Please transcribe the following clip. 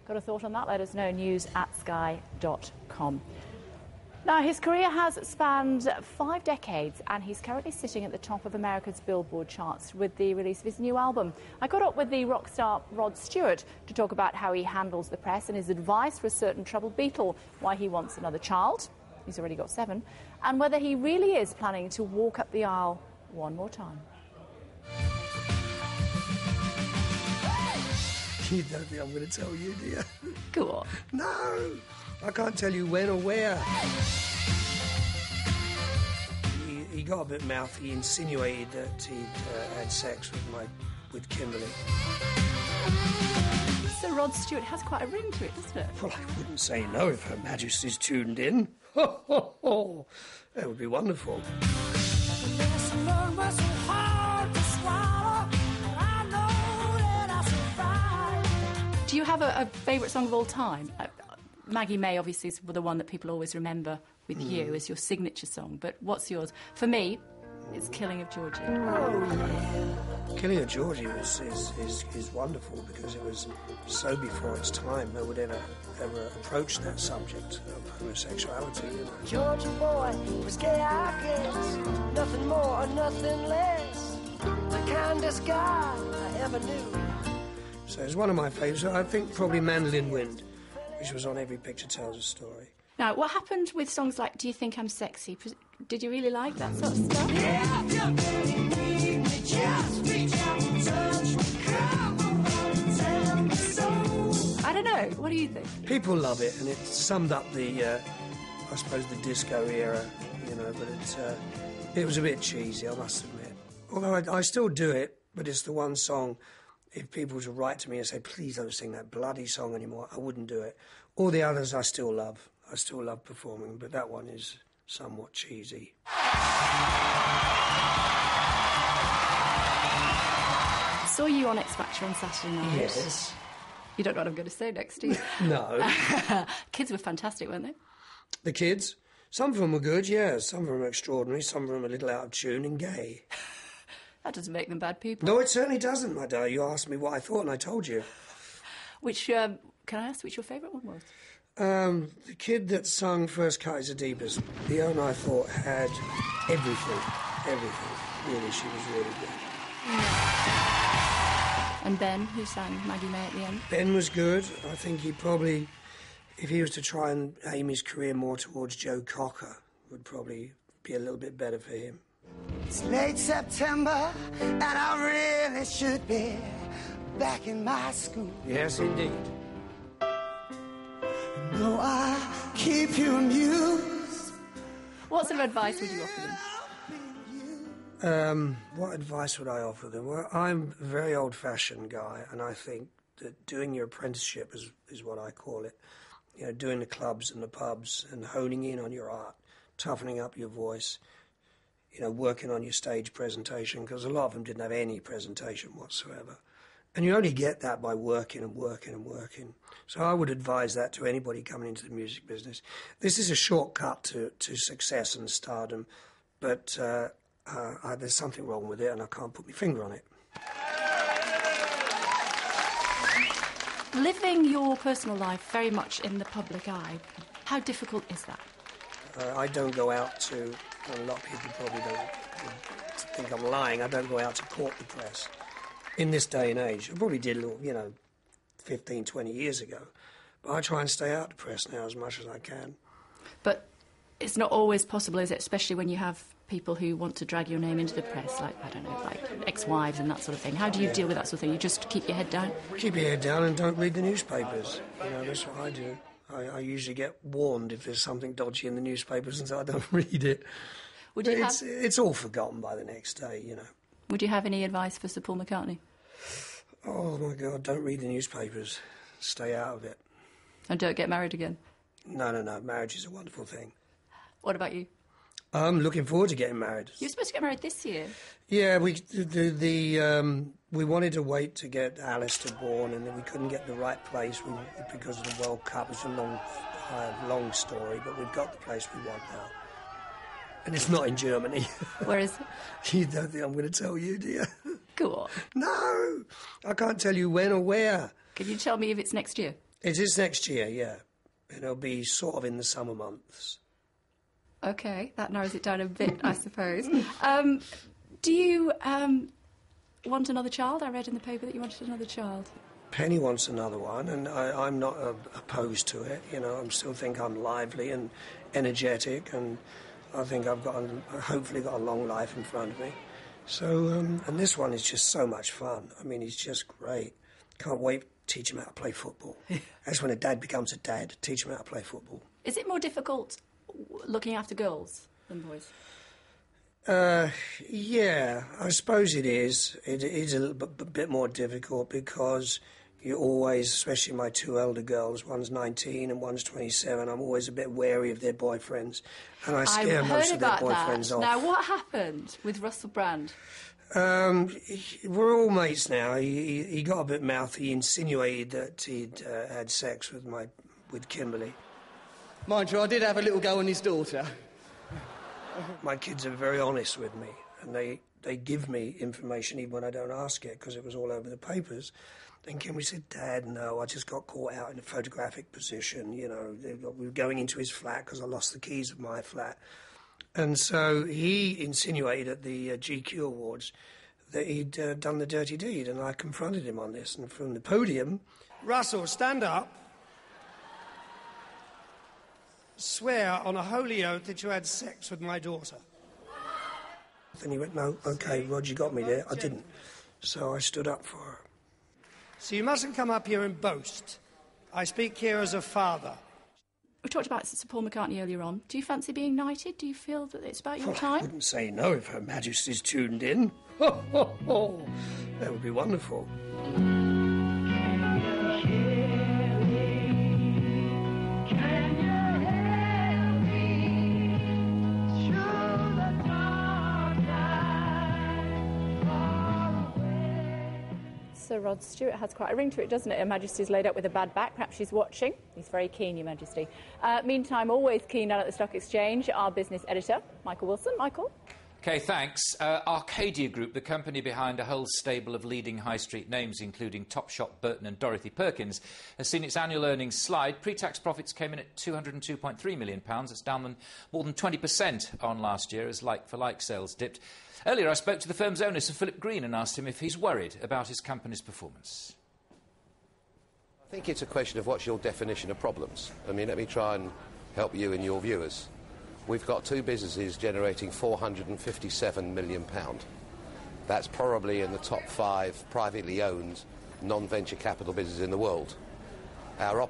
Got a thought on that? Let us know, news@sky.com. Now, his career has spanned 5 decades, and he's currently sitting at the top of America's Billboard charts with the release of his new album. I got up with the rock star Rod Steward to talk about how he handles the press and his advice for a certain troubled Beatle, why he wants another child, he's already got 7, and whether he really is planning to walk up the aisle one more time. You don't think I'm going to tell you, do you? Go on. No, I can't tell you when or where. He got a bit mouthy. He insinuated that he'd had sex with Kimberly. So Rod Stewart has quite a ring to it, doesn't it? Well, I wouldn't say no if Her Majesty's tuned in. Ho, ho, ho. That would be wonderful. Do you have a favourite song of all time? Maggie May obviously is the one that people always remember with you as your signature song, but what's yours? For me, it's Killing of Georgie. Oh, yeah. Killing of Georgie is wonderful because it was so before its time no one would ever approach that subject of homosexuality. You know? Georgie boy was gay, I guess, nothing more or nothing less, the kindest guy I ever knew. So it's one of my favourites. I think probably Mandolin Wind, which was on Every Picture Tells a Story. Now, what happened with songs like Do You Think I'm Sexy? Did you really like that sort of stuff? Yeah, if you really need me, just reach out and touch me. Come on and tell me so. I don't know. What do you think? People love it, and it summed up the, I suppose, the disco era, you know, but it was a bit cheesy, I must admit. Although I still do it, but it's the one song, if people were to write to me and say, please don't sing that bloody song anymore, I wouldn't do it. All the others I still love. I still love performing, but that one is somewhat cheesy. I saw you on X Factor on Saturday night. Yes. You don't know what I'm going to say next, do you? No. Kids were fantastic, weren't they? The kids? Some of them were good, yeah. Some of them were extraordinary. Some of them a little out of tune and gay. That doesn't make them bad people. No, it certainly doesn't, my dear. You asked me what I thought, and I told you. Which, can I ask which your favourite one was? The kid that sung First Cut is the Deepest. The one I thought had everything. Really, she was really good. And Ben, who sang Maggie May at the end? Ben was good. I think he probably, if he was to try and aim his career more towards Joe Cocker, would probably be a little bit better for him. It's late September, and I really should be back in my school. Yes, indeed. No, I keep you amused. What sort of advice would you offer them? What advice would I offer them? Well, I'm a very old-fashioned guy, and I think that doing your apprenticeship is what I call it. You know, doing the clubs and the pubs and honing in on your art, toughening up your voice, you know, working on your stage presentation, because a lot of them didn't have any presentation whatsoever. And you only get that by working and working and working. So I would advise that to anybody coming into the music business. This is a shortcut to success and stardom, but there's something wrong with it, and I can't put my finger on it. Living your personal life very much in the public eye, how difficult is that? I don't go out to, a lot of people probably don't think I'm lying, I don't go out to court the press. In this day and age, I probably did, 15, 20 years ago. But I try and stay out of the press now as much as I can. But it's not always possible, is it? Especially when you have people who want to drag your name into the press, like, I don't know, like ex-wives and that sort of thing. How do you deal with that sort of thing? You just keep your head down? Keep your head down and don't read the newspapers. You know, that's what I do. I usually get warned if there's something dodgy in the newspapers, and so I don't read it. It's all forgotten by the next day, you know. Would you have any advice for Sir Paul McCartney? Oh, my God, don't read the newspapers. Stay out of it. And don't get married again? No. Marriage is a wonderful thing. What about you? I'm looking forward to getting married. You're supposed to get married this year. Yeah, we wanted to wait to get Alistair born, and then we couldn't get the right place because of the World Cup. It's a long story, but we've got the place we want now. And it's not in Germany. Where is it? You don't think I'm going to tell you, do you? Go on. No, I can't tell you when or where. Can you tell me if it's next year? It is next year, yeah. It'll be sort of in the summer months. OK, that narrows it down a bit, I suppose. Do you want another child? I read in the paper that you wanted another child. Penny wants another one, and I'm not opposed to it. You know, I still think I'm lively and energetic, and I think I've hopefully got a long life in front of me. So, and this one is just so much fun. I mean, he's just great. Can't wait to teach him how to play football. That's when a dad becomes a dad, teach him how to play football. Is it more difficult looking after girls than boys? Yeah, I suppose it is. It is a bit more difficult because you always, especially my two elder girls, one's 19 and one's 27, I'm always a bit wary of their boyfriends, and I scare most of their boyfriends off. Now, what happened with Russell Brand? We're all mates now. He got a bit mouthy. He insinuated that he'd had sex with Kimberly. Mind you, I did have a little go on his daughter. My kids are very honest with me, and they give me information even when I don't ask it, because it was all over the papers. Then Kimberly said, "Dad, no, I just got caught out in a photographic position. You know, we were going into his flat because I lost the keys of my flat." And so he insinuated at the GQ Awards that he'd done the dirty deed, and I confronted him on this. And from the podium... Russell, stand up. Swear on a holy oath that you had sex with my daughter. Then he went, "No, OK, Rod, you got me there." I didn't. So I stood up for her. So you mustn't come up here and boast. I speak here as a father. We talked about Sir Paul McCartney earlier on. Do you fancy being knighted? Do you feel that it's about your time? I wouldn't say no if Her Majesty's tuned in. Ho, ho, ho. That would be wonderful. Sir Rod Stewart has quite a ring to it, doesn't it? Her Majesty's laid up with a bad back. Perhaps she's watching. He's very keen, Your Majesty. Meantime, always keen down at the Stock Exchange, our business editor, Michael Wilson. Michael? OK, thanks. Arcadia Group, the company behind a whole stable of leading high street names, including Topshop, Burton and Dorothy Perkins, has seen its annual earnings slide. Pre-tax profits came in at £202.3 million. That's down more than 20% on last year as like-for-like sales dipped. Earlier, I spoke to the firm's owner, Sir Philip Green, and asked him if he's worried about his company's performance. I think it's a question of what's your definition of problems. I mean, let me try and help you and your viewers. We've got two businesses generating £457 million. That's probably in the top 5 privately owned non-venture capital businesses in the world. Our